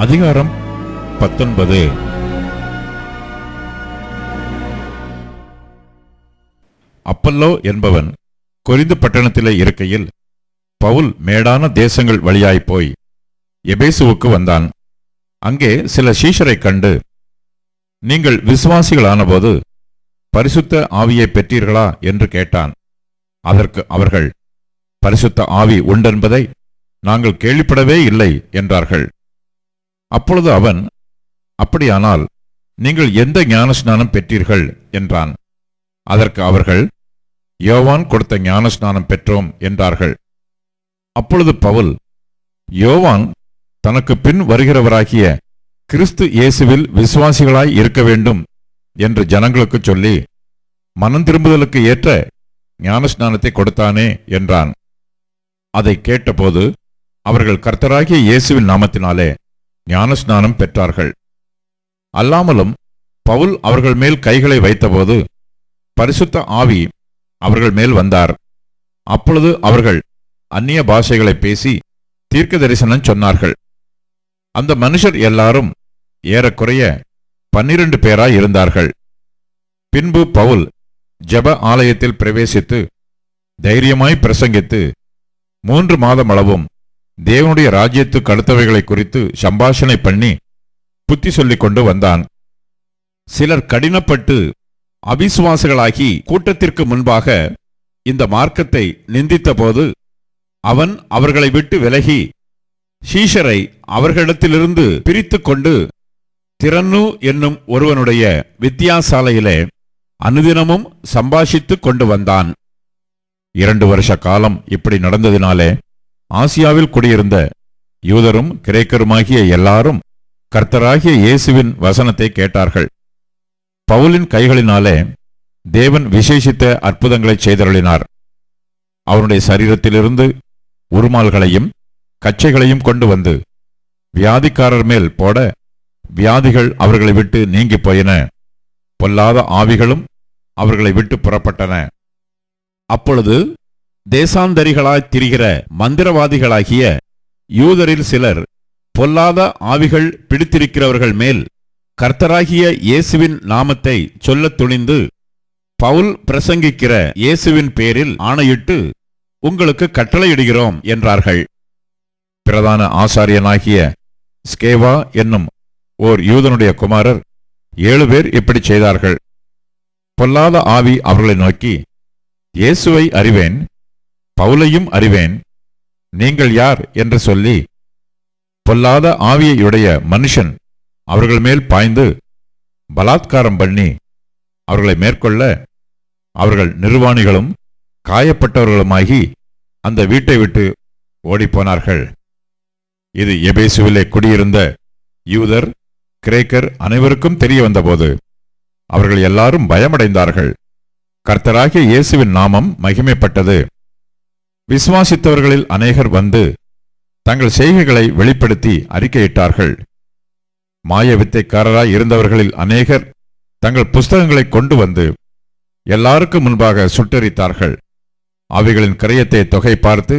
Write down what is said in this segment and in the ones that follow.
அதிகாரம் 19. அப்பல்லோ என்பவன் கொரிந்து பட்டணத்திலே இருக்கையில் பவுல் மேடான தேசங்கள் வழியாய்ப் போய் எபேசுவுக்கு வந்தான். அங்கே சில சீஷரைக் கண்டு, நீங்கள் விசுவாசிகளானபோது பரிசுத்த ஆவியை பெற்றீர்களா என்று கேட்டான். அதற்கு அவர்கள், பரிசுத்த ஆவி உண்டென்பதை நாங்கள் கேள்விப்படவே இல்லை என்றார்கள். அப்பொழுது அவன், அப்படியானால் நீங்கள் எந்த ஞானஸ்நானம் பெற்றீர்கள் என்றான். அதற்கு அவர்கள், யோவான் கொடுத்த ஞானஸ்நானம் பெற்றோம் என்றார்கள். அப்பொழுது பவுல், யோவான் தனக்கு பின் வருகிறவராகிய கிறிஸ்து இயேசுவில் விசுவாசிகளாய் இருக்க வேண்டும் என்று ஜனங்களுக்கு சொல்லி மனம் திரும்புதலுக்கு ஏற்ற ஞானஸ்நானத்தை கொடுத்தானே என்றான். அதை கேட்டபோது அவர்கள் கர்த்தராகிய இயேசுவின் நாமத்தினாலே ஞானஸ்நானம் பெற்றார்கள். அல்லாமலும் பவுல் அவர்கள் மேல் கைகளை வைத்தபோது பரிசுத்த ஆவி அவர்கள் மேல் வந்தார். அப்பொழுது அவர்கள் அந்நிய பாஷைகளை பேசி தீர்க்க தரிசனம் சொன்னார்கள். அந்த மனுஷர் எல்லாரும் ஏறக்குறைய 12 பேராய் இருந்தார்கள். பின்பு பவுல் ஜெப ஆலயத்தில் பிரவேசித்து தைரியமாய் பிரசங்கித்து 3 மாதமளவும் தேவனுடைய ராஜ்யத்துக்கு அடுத்தவைகளை குறித்து சம்பாஷணை பண்ணி புத்தி சொல்லிக் கொண்டு வந்தான். சிலர் கடினப்பட்டு அவிசுவாசிகளாகி கூட்டத்திற்கு முன்பாக இந்த மார்க்கத்தை நிந்தித்தபோது அவன் அவர்களை விட்டு விலகி சீஷரை அவர்களிடத்திலிருந்து பிரித்து கொண்டு திறன்னு என்னும் ஒருவனுடைய வித்தியாசாலையிலே அனுதினமும் சம்பாஷித்துக் கொண்டு வந்தான். 2 வருஷ காலம் இப்படி நடந்ததினாலே ஆசியாவில் குடியிருந்த யூதரும் கிரேக்கருமாகிய எல்லாரும் கர்த்தராகிய இயேசுவின் வசனத்தை கேட்டார்கள். பவுலின் கைகளினாலே தேவன் விசேஷித்த அற்புதங்களை செய்தருளினார். அவனுடைய சரீரத்திலிருந்து உருமால்களையும் கச்சைகளையும் கொண்டு வந்து வியாதிக்காரர் மேல் போட வியாதிகள் அவர்களை விட்டு நீங்கி போயின. பொல்லாத ஆவிகளும் அவர்களை விட்டு புறப்பட்டன. அப்பொழுது தேசாந்தரிகளாய் திரிகிற மந்திரவாதிகளாகிய யூதரில் சிலர் பொல்லாத ஆவிகள் பிடித்திருக்கிறவர்கள் மேல் கர்த்தராகிய இயேசுவின் நாமத்தை சொல்லத் துணிந்து, பவுல் பிரசங்கிக்கிற இயேசுவின் பேரில் ஆணையிட்டு உங்களுக்கு கட்டளையிடுகிறோம் என்றார்கள். பிரதான ஆசாரியனாகிய ஸ்கேவா என்னும் ஓர் யூதனுடைய குமாரர் 7 பேர் இப்படி செய்தார்கள். பொல்லாத ஆவி அவர்களை நோக்கி, இயேசுவை அறிவேன், பவுலையும் அறிவேன், நீங்கள் யார் என்று சொல்லி பொல்லாத ஆவியையுடைய மனுஷன் அவர்கள் மேல் பாய்ந்து பலாத்காரம் பண்ணி அவர்களை மேற்கொள்ள அவர்கள் நிர்வாணிகளும் காயப்பட்டவர்களுமாகி அந்த வீட்டை விட்டு ஓடிப்போனார்கள். இது எபேசுவிலே குடியிருந்த யூதர் கிரேக்கர் அனைவருக்கும் தெரிய வந்தபோது அவர்கள் எல்லாரும் பயமடைந்தார்கள். கர்த்தராகிய இயேசுவின் நாமம் மகிமைப்பட்டது. விசுவாசித்தவர்களில் அநேகர் வந்து தங்கள் செய்கைகளை வெளிப்படுத்தி அறிக்கையிட்டார்கள். மாய வித்தைக்காரராய் இருந்தவர்களில் அநேகர் தங்கள் புஸ்தகங்களை கொண்டு வந்து எல்லாருக்கும் முன்பாக சுட்டெரித்தார்கள். அவைகளின் கிரயத்தை தொகை பார்த்து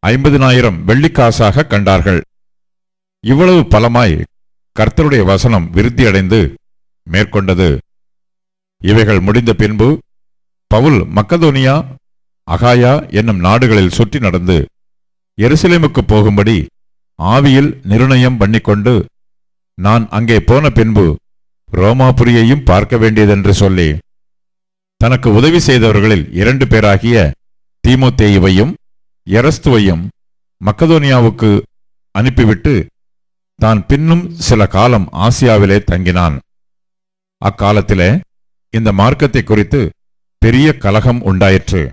50,000 வெள்ளிக்காசாக கண்டார்கள். இவ்வளவு பலமாய் கர்த்தருடைய வசனம் விருத்தியடைந்து மேற்கொண்டது. இவைகள் முடிந்த பின்பு பவுல் மக்கதோனியா அகாயா என்னும் நாடுகளில் சுற்றி நடந்து எருசலேமுக்கு போகும்படி ஆவியில் நிர்ணயம் பண்ணிக்கொண்டு, நான் அங்கே போன பின்பு ரோமாபுரியையும் பார்க்க வேண்டியதென்று சொல்லி தனக்கு உதவி செய்தவர்களில் 2 பேராகிய தீமோத்தேயுவையும் எரஸ்துவையும் மக்கதோனியாவுக்கு அனுப்பிவிட்டு தான் பின்னும் சில காலம் ஆசியாவிலே தங்கினான். அக்காலத்திலே இந்த மார்க்கத்தை குறித்து பெரிய கலகம் உண்டாயிற்று.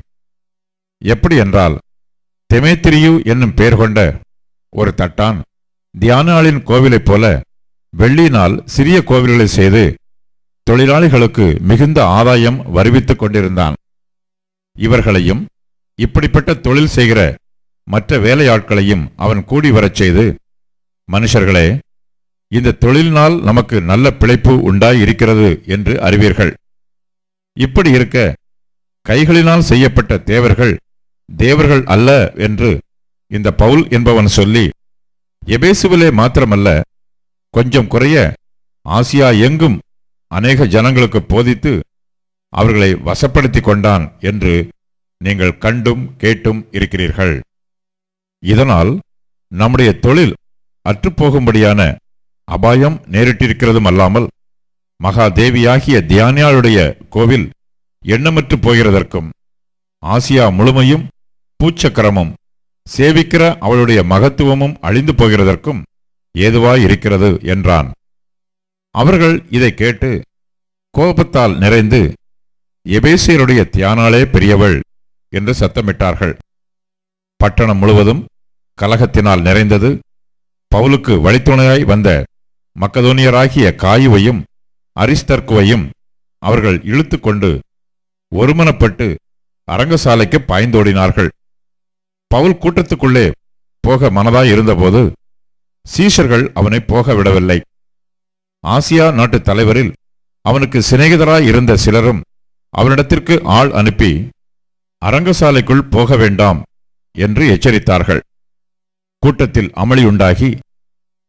எப்படி என்றால், தெமேத்திரியு என்னும் பெயர் கொண்ட ஒரு தட்டான் தியானாளின் கோவிலைப் போல வெள்ளியினால் சிறிய கோவில்களை செய்து தொழிலாளிகளுக்கு மிகுந்த ஆதாயம் வருவித்துக் கொண்டிருந்தான். இவர்களையும் இப்படிப்பட்ட தொழில் செய்கிற மற்ற வேலையாட்களையும் அவன் கூடி வரச் செய்து, மனுஷர்களே, இந்த தொழிலினால் நமக்கு நல்ல பிழைப்பு உண்டாயிருக்கிறது என்று அறிவீர்கள். இப்படி இருக்க கைகளினால் செய்யப்பட்ட தேவர்கள் தேவர்கள் அல்ல என்று இந்த பவுல் என்பவன் சொல்லி எபேசுவிலே மாத்திரமல்ல கொஞ்சம் குறைய ஆசியா எங்கும் அநேக ஜனங்களுக்கு போதித்து அவர்களை வசப்படுத்திக் கொண்டான் என்று நீங்கள் கண்டும் கேட்டும் இருக்கிறீர்கள். இதனால் நம்முடைய தொழில் அற்றுப்போகும்படியான அபாயம் நேரிட்டிருக்கிறதும் அல்லாமல் மகாதேவியாகிய தியானியாளுடைய கோவில் எண்ணமற்று போகிறதற்கும் ஆசியா முழுமையும் பூச்சக்கரமும் சேவிக்கிற அவளுடைய மகத்துவமும் அழிந்து போகிறதற்கும் ஏதுவாயிருக்கிறது என்றான். அவர்கள் இதை கேட்டு கோபத்தால் நிறைந்து, எபேசியருடைய தியானாளே பெரியவள் என்று சத்தமிட்டார்கள். பட்டணம் முழுவதும் கலகத்தினால் நிறைந்தது. பவுலுக்கு வழித்துணையாய் வந்த மக்கதோனியராகிய காயுவையும் அரிஸ்தர்க்குவையும் அவர்கள் இழுத்து கொண்டு ஒருமனப்பட்டு அரங்கசாலைக்கு பாய்ந்தோடினார்கள். பவுல் கூட்டத்துக்குள்ளே போக மனதாய் இருந்தபோது சீஷர்கள் அவனை போக விடவில்லை. ஆசியா நாட்டு தலைவரில் அவனுக்கு சிநேகிதராய் இருந்த சிலரும் அவனிடத்திற்கு ஆள் அனுப்பி அரங்கசாலைக்குள் போக வேண்டாம் என்று எச்சரித்தார்கள். கூட்டத்தில் அமளியுண்டாகி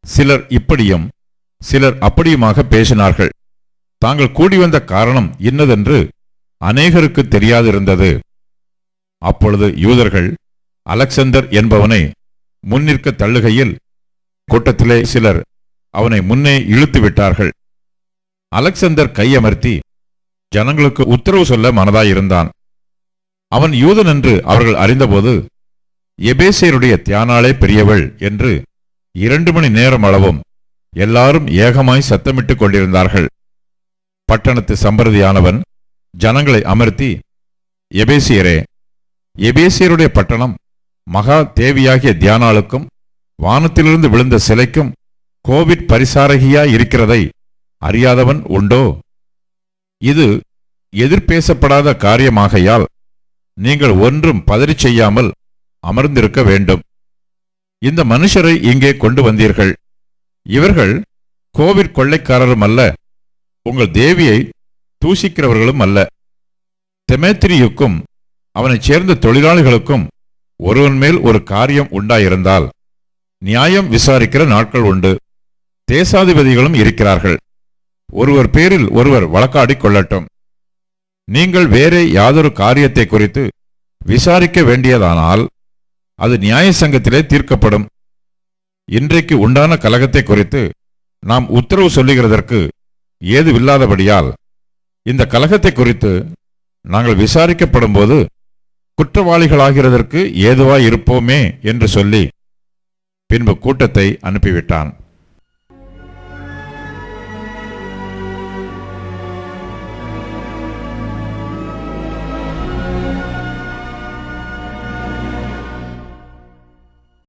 சிலர் இப்படியும் சிலர் அப்படியுமாக பேசினார்கள். தாங்கள் கூடி வந்த காரணம் இன்னதென்று அநேகருக்கு தெரியாதிருந்தது. அப்பொழுது யூதர்கள் அலெக்சந்தர் என்பவனை முன்னிற்க தள்ளுகையில் கூட்டத்திலே சிலர் அவனை முன்னே இழுத்து விட்டார்கள். அலெக்சந்தர் கையமர்த்தி ஜனங்களுக்கு உத்தரவு சொல்ல மனதாயிருந்தான். அவன் யூதன் என்று அவர்கள் அறிந்தபோது எபேசியருடைய தியானாளே பெரியவள் என்று 2 மணி நேரம் அளவும் எல்லாரும் ஏகமாய் சத்தமிட்டுக் கொண்டிருந்தார்கள். பட்டணத்து சம்பிரதியானவன் ஜனங்களை அமர்த்தி, எபேசியரே, எபேசியருடைய பட்டணம் மகா தேவியாகிய தியானாளுக்கும் வானத்திலிருந்து விழுந்த சிலைக்கும் கோவிட் பரிசாரகியாய் இருக்கிறதை அறியாதவன் உண்டோ? இது எதிர்பேசப்படாத காரியமாகையால் நீங்கள் ஒன்றும் பதறி செய்யாமல் அமர்ந்திருக்க வேண்டும். இந்த மனுஷரை இங்கே கொண்டு வந்தீர்கள். இவர்கள் கோவிட் கொள்ளைக்காரரும் அல்ல, உங்கள் தேவியை தூசிக்கிறவர்களும் அல்ல. தெமேத்திரியுக்கும் அவனைச் சேர்ந்த தொழிலாளிகளுக்கும் ஒருவன் மேல் ஒரு காரியம் உண்டாயிருந்தால் நியாயம் விசாரிக்கிற நாட்கள் உண்டு. தேசாதிபதிகளும் இருக்கிறார்கள். ஒருவர் பேரில் ஒருவர் வழக்காடிக் கொள்ளட்டும். நீங்கள் வேறே யாதொரு காரியத்தை குறித்து விசாரிக்க வேண்டியதானால் அது நியாய சங்கத்திலே தீர்க்கப்படும். இன்றைக்கு உண்டான கலகத்தை குறித்து நாம் உத்தரவு சொல்லுகிறதற்கு ஏதுவில்லாதபடியால் இந்த கலகத்தை குறித்து நாங்கள் விசாரிக்கப்படும் போது குற்றவாளிகளாகிறதற்கு ஏதுவாயிருப்போமே என்று சொல்லி பின்பு கூட்டத்தை அனுப்பிவிட்டான்.